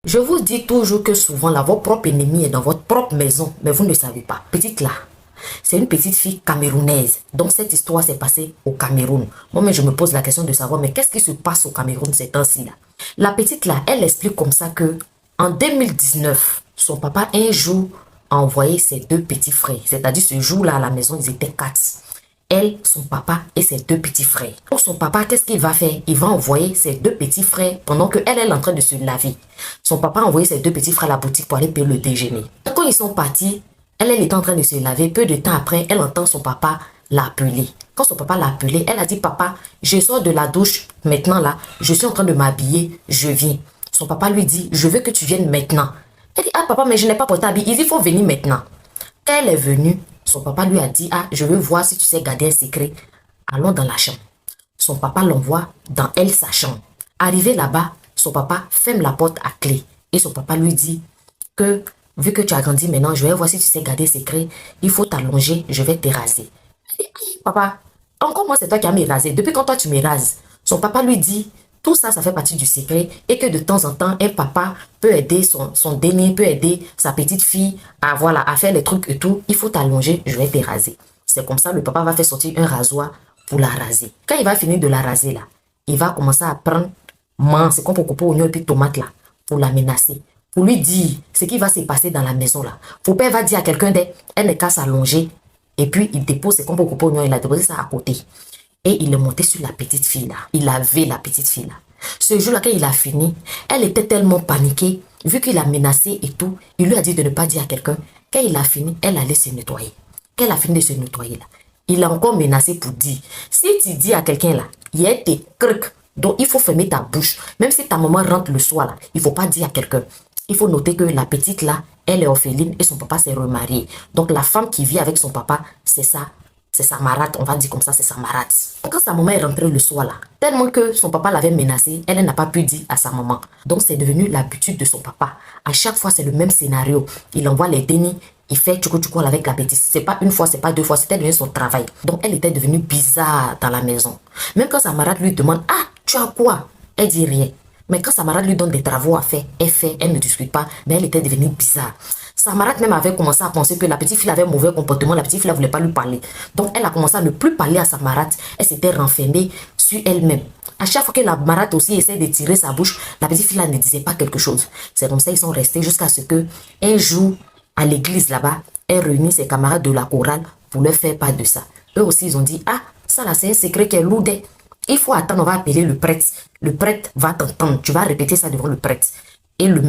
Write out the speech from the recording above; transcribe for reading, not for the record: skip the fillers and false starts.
Je vous dis toujours que souvent, là, votre propre ennemi est dans votre propre maison, mais vous ne le savez pas. Petite là, c'est une petite fille camerounaise. Donc, cette histoire s'est passée au Cameroun. Moi-même, je me pose la question de savoir, mais qu'est-ce qui se passe au Cameroun ces temps-ci là? La petite là, elle explique comme ça que en 2019, son papa, un jour, a envoyé ses deux petits frères. C'est-à-dire, ce jour-là, à la maison, ils étaient quatre. Elle, son papa et ses deux petits frères. Donc son papa, qu'est-ce qu'il va faire? Il va envoyer ses deux petits frères pendant qu'elle elle est en train de se laver. Son papa a envoyé ses deux petits frères à la boutique pour aller payer le déjeuner. Quand ils sont partis, elle était en train de se laver. Peu de temps après, elle entend son papa l'appeler. Quand son papa l'a appelé, elle a dit, papa, je sors de la douche maintenant là. Je suis en train de m'habiller, je viens. Son papa lui dit, je veux que tu viennes maintenant. Elle dit, ah papa, mais je n'ai pas porté habit. Il dit, il faut venir maintenant. Quand elle est venue, son papa lui a dit, ah, je veux voir si tu sais garder un secret. Allons dans la chambre. Son papa l'envoie dans elle, sa chambre. Arrivé là-bas, son papa ferme la porte à clé. Et son papa lui dit que, vu que tu as grandi maintenant, je vais voir si tu sais garder un secret. Il faut t'allonger, je vais te raser. Elle dit, aïe, papa, encore moi, c'est toi qui as me rasé. Depuis quand toi, tu me rases? Son papa lui dit, tout ça, ça fait partie du secret et que de temps en temps, un papa peut aider son dernier, peut aider sa petite fille à, voilà, à faire les trucs et tout. Il faut t'allonger, je vais te raser. C'est comme ça, le papa va faire sortir un rasoir pour la raser. Quand il va finir de la raser là, il va commencer à prendre c'est comme pour couper oignon et puis tomate là, pour la menacer. Pour lui dire ce qui va se passer dans la maison là. Son père va dire à quelqu'un elle n'est qu'à s'allonger et puis il dépose, c'est comme pour couper oignon, il a déposé ça à côté. Et il est monté sur la petite fille là. Il avait la petite fille là. Ce jour-là, quand il a fini, elle était tellement paniquée. Vu qu'il a menacé et tout, il lui a dit de ne pas dire à quelqu'un. Quand il a fini, elle allait se nettoyer. Quand elle a fini de se nettoyer là, il a encore menacé pour dire. Si tu dis à quelqu'un là, il y a tes crocs. Donc il faut fermer ta bouche. Même si ta maman rentre le soir là, il ne faut pas dire à quelqu'un. Il faut noter que la petite là, elle est orpheline et son papa s'est remarié. Donc la femme qui vit avec son papa, c'est ça. C'est sa marate, on va dire comme ça, c'est sa marate. Quand sa maman est rentrée le soir là, tellement que son papa l'avait menacée, elle n'a pas pu dire à sa maman. Donc c'est devenu l'habitude de son papa. À chaque fois, c'est le même scénario. Il envoie les dénis, il fait tchoukou avec la bêtise. C'est pas une fois, c'est pas deux fois, c'était devenu son travail. Donc elle était devenue bizarre dans la maison. Même quand sa marade lui demande, ah, tu as quoi? Elle dit rien. Mais quand sa marade lui donne des travaux à faire, elle ne discute pas, mais elle était devenue bizarre. Sa marade même avait commencé à penser que la petite fille avait un mauvais comportement, la petite fille ne voulait pas lui parler. Donc elle a commencé à ne plus parler à sa marade, elle s'était renfermée sur elle-même. À chaque fois que la marade aussi essaie de tirer sa bouche, la petite fille là ne disait pas quelque chose. C'est comme ça qu'ils sont restés jusqu'à ce que un jour, à l'église là-bas, elle réunit ses camarades de la chorale pour leur faire part de ça. Eux aussi, ils ont dit, ah, ça là c'est un secret qui est lourd. Il faut attendre, on va appeler le prêtre. Le prêtre va t'entendre. Tu vas répéter ça devant le prêtre. Et le même